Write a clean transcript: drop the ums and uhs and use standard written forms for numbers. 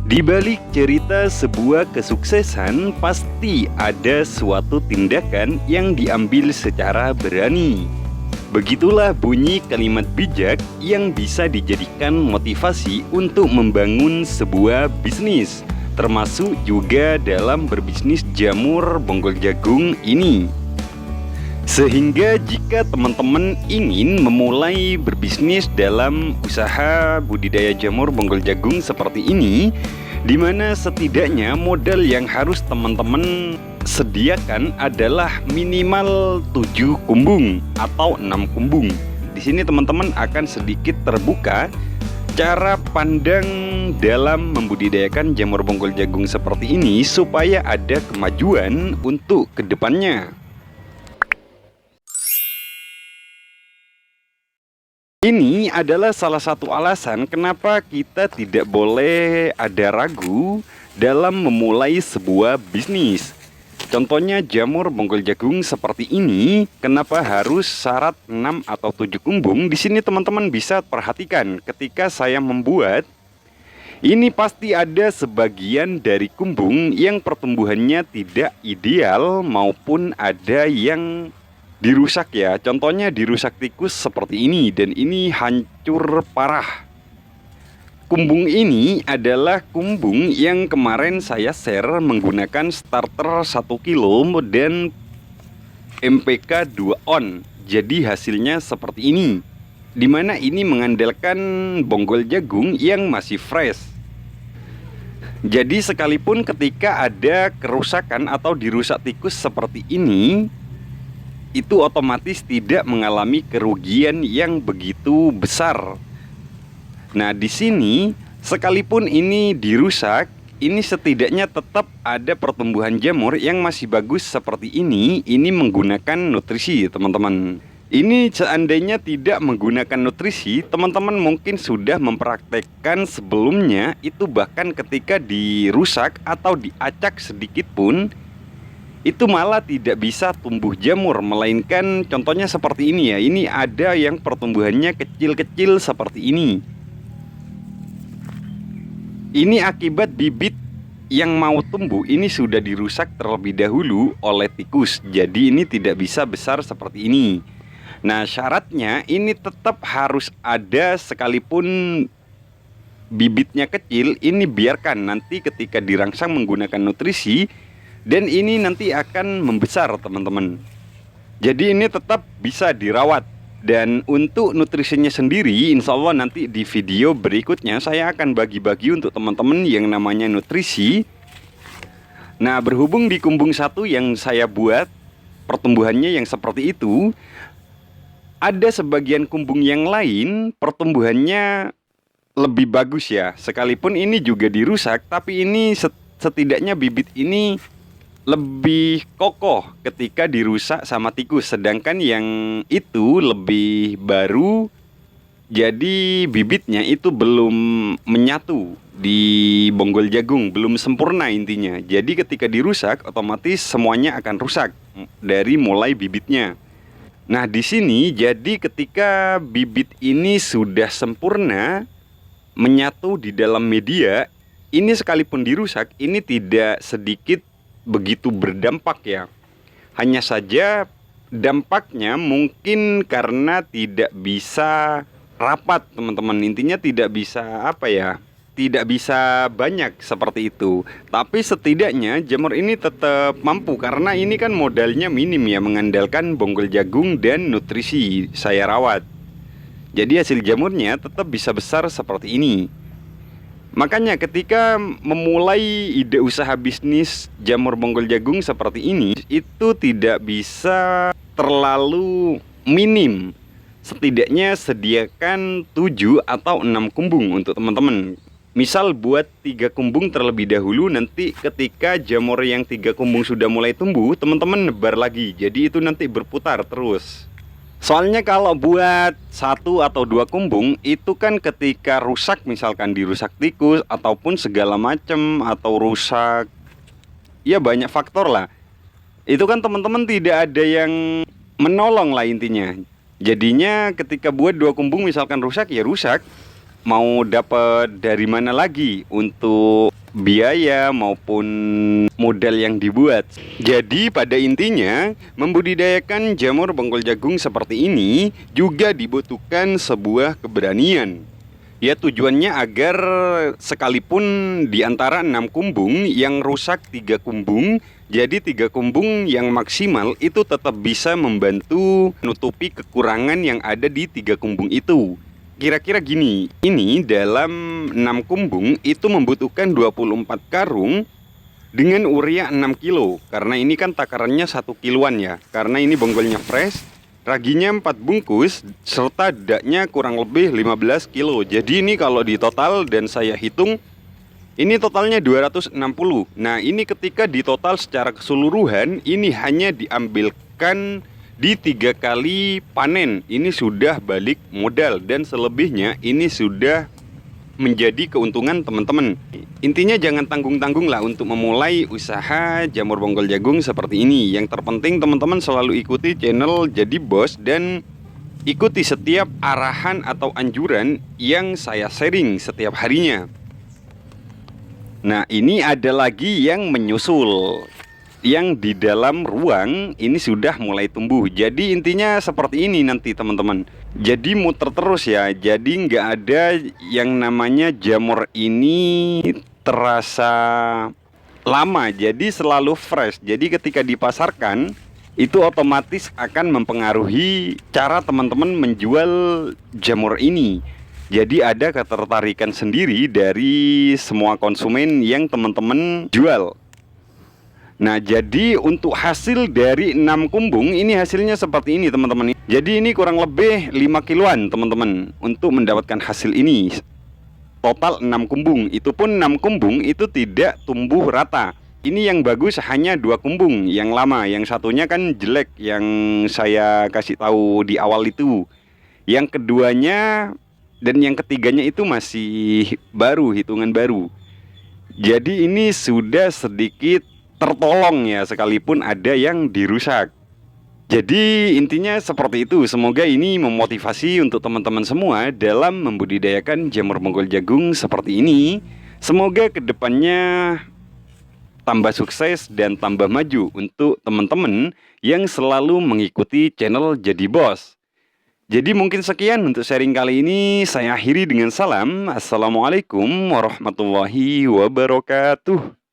Di balik cerita sebuah kesuksesan, pasti ada suatu tindakan yang diambil secara berani. Begitulah bunyi kalimat bijak yang bisa dijadikan motivasi untuk membangun sebuah bisnis, termasuk juga dalam berbisnis jamur bonggol jagung ini. Sehingga jika teman-teman ingin memulai berbisnis dalam usaha budidaya jamur bonggol jagung seperti ini, di mana setidaknya modal yang harus teman-teman sediakan adalah minimal 7 kumbung atau 6 kumbung. Di sini teman-teman akan sedikit terbuka cara pandang dalam membudidayakan jamur bonggol jagung seperti ini supaya ada kemajuan untuk kedepannya. Ini adalah salah satu alasan kenapa kita tidak boleh ada ragu dalam memulai sebuah bisnis. Contohnya jamur bonggol jagung seperti ini, kenapa harus syarat 6 atau 7 kumbung? Di sini teman-teman bisa perhatikan ketika saya membuat, ini pasti ada sebagian dari kumbung yang pertumbuhannya tidak ideal maupun ada yang dirusak ya. Contohnya dirusak tikus seperti ini, dan ini hancur parah. Kumbung ini adalah kumbung yang kemarin saya share menggunakan starter 1 kilo dan MPK 2 on. Jadi hasilnya seperti ini, dimana ini mengandalkan bonggol jagung yang masih fresh. Jadi sekalipun ketika ada kerusakan atau dirusak tikus seperti ini, itu otomatis tidak mengalami kerugian yang begitu besar. Nah, di sini sekalipun ini dirusak, ini setidaknya tetap ada pertumbuhan jamur yang masih bagus seperti ini. Ini menggunakan nutrisi, teman-teman. Ini seandainya tidak menggunakan nutrisi, teman-teman mungkin sudah mempraktekkan sebelumnya, itu bahkan ketika dirusak atau diacak sedikit pun, itu malah tidak bisa tumbuh jamur, melainkan contohnya seperti ini ya. Ini ada yang pertumbuhannya kecil-kecil seperti ini. Ini akibat bibit yang mau tumbuh ini sudah dirusak terlebih dahulu oleh tikus. Jadi ini tidak bisa besar seperti ini. Nah, syaratnya ini tetap harus ada, sekalipun bibitnya kecil, ini biarkan nanti ketika dirangsang menggunakan nutrisi, dan ini nanti akan membesar, teman-teman. Jadi ini tetap bisa dirawat. Dan untuk nutrisinya sendiri, insya Allah nanti di video berikutnya saya akan bagi-bagi untuk teman-teman yang namanya nutrisi. Nah, berhubung di kumbung 1 yang saya buat pertumbuhannya yang seperti itu, ada sebagian kumbung yang lain pertumbuhannya lebih bagus ya. Sekalipun ini juga dirusak, tapi ini setidaknya bibit ini lebih kokoh ketika dirusak sama tikus. Sedangkan yang itu lebih baru, jadi bibitnya itu belum menyatu di bonggol jagung, belum sempurna intinya. Jadi ketika dirusak, otomatis semuanya akan rusak dari mulai bibitnya. Nah, di sini jadi ketika bibit ini sudah sempurna menyatu di dalam media, ini sekalipun dirusak, ini tidak sedikit begitu berdampak ya. Hanya saja dampaknya mungkin karena tidak bisa rapat, teman-teman. Intinya tidak bisa apa ya, tidak bisa banyak seperti itu. Tapi setidaknya jamur ini tetap mampu, karena ini kan modalnya minim ya, mengandalkan bonggol jagung dan nutrisi saya rawat. Jadi hasil jamurnya tetap bisa besar seperti ini. Makanya ketika memulai ide usaha bisnis jamur bonggol jagung seperti ini, itu tidak bisa terlalu minim. Setidaknya sediakan 7 atau 6 kumbung untuk teman-teman. Misal buat 3 kumbung terlebih dahulu, nanti ketika jamur yang 3 kumbung sudah mulai tumbuh, teman-teman nebar lagi. Jadi itu nanti berputar terus. Soalnya kalau buat 1 atau 2 kumbung itu kan ketika rusak, misalkan dirusak tikus ataupun segala macam, atau rusak, ya banyak faktor lah. Itu kan teman-teman tidak ada yang menolong lah intinya. Jadinya ketika buat 2 kumbung misalkan rusak, ya rusak. mau dapat dari mana lagi untuk biaya maupun modal yang dibuat. Jadi pada intinya membudidayakan jamur bonggol jagung seperti ini juga dibutuhkan sebuah keberanian. Ya tujuannya agar sekalipun di antara 6 kumbung yang rusak 3 kumbung, jadi 3 kumbung yang maksimal itu tetap bisa membantu menutupi kekurangan yang ada di 3 kumbung itu. Kira-kira gini, ini dalam 6 kumbung itu membutuhkan 24 karung dengan urea 6 kilo. Karena ini kan takarannya 1 kiloan ya. Karena ini bonggolnya fresh. Raginya 4 bungkus serta dadanya kurang lebih 15 kilo. Jadi ini kalau di total dan saya hitung ini totalnya 260. Nah ini ketika di total secara keseluruhan ini hanya diambilkan di 3 kali panen. Ini sudah balik modal dan selebihnya ini sudah menjadi keuntungan teman-teman. Intinya jangan tanggung-tanggung lah untuk memulai usaha jamur bonggol jagung seperti ini. Yang terpenting teman-teman selalu ikuti channel Jadi Bos dan ikuti setiap arahan atau anjuran yang saya sharing setiap harinya. Nah ini ada lagi yang menyusul, yang di dalam ruang ini sudah mulai tumbuh. Jadi intinya seperti ini nanti teman-teman. Jadi muter terus ya. Jadi nggak ada yang namanya jamur ini terasa lama. Jadi selalu fresh. Jadi ketika dipasarkan itu otomatis akan mempengaruhi cara teman-teman menjual jamur ini. Jadi ada ketertarikan sendiri dari semua konsumen yang teman-teman jual. Nah jadi untuk hasil dari 6 kumbung ini hasilnya seperti ini teman-teman. Jadi ini kurang lebih 5 kiloan teman-teman untuk mendapatkan hasil ini. Total 6 kumbung, itu pun 6 kumbung itu tidak tumbuh rata. Ini yang bagus hanya 2 kumbung yang lama, yang satunya kan jelek yang saya kasih tahu di awal itu. Yang keduanya dan yang ketiganya itu masih baru, hitungan baru. Jadi ini sudah sedikit tertolong ya, sekalipun ada yang dirusak. Jadi intinya seperti itu. Semoga ini memotivasi untuk teman-teman semua dalam membudidayakan jamur bonggol jagung seperti ini. Semoga kedepannya tambah sukses dan tambah maju untuk teman-teman yang selalu mengikuti channel Jadi Bos. Jadi mungkin sekian untuk sharing kali ini. Saya akhiri dengan salam. Assalamualaikum warahmatullahi wabarakatuh.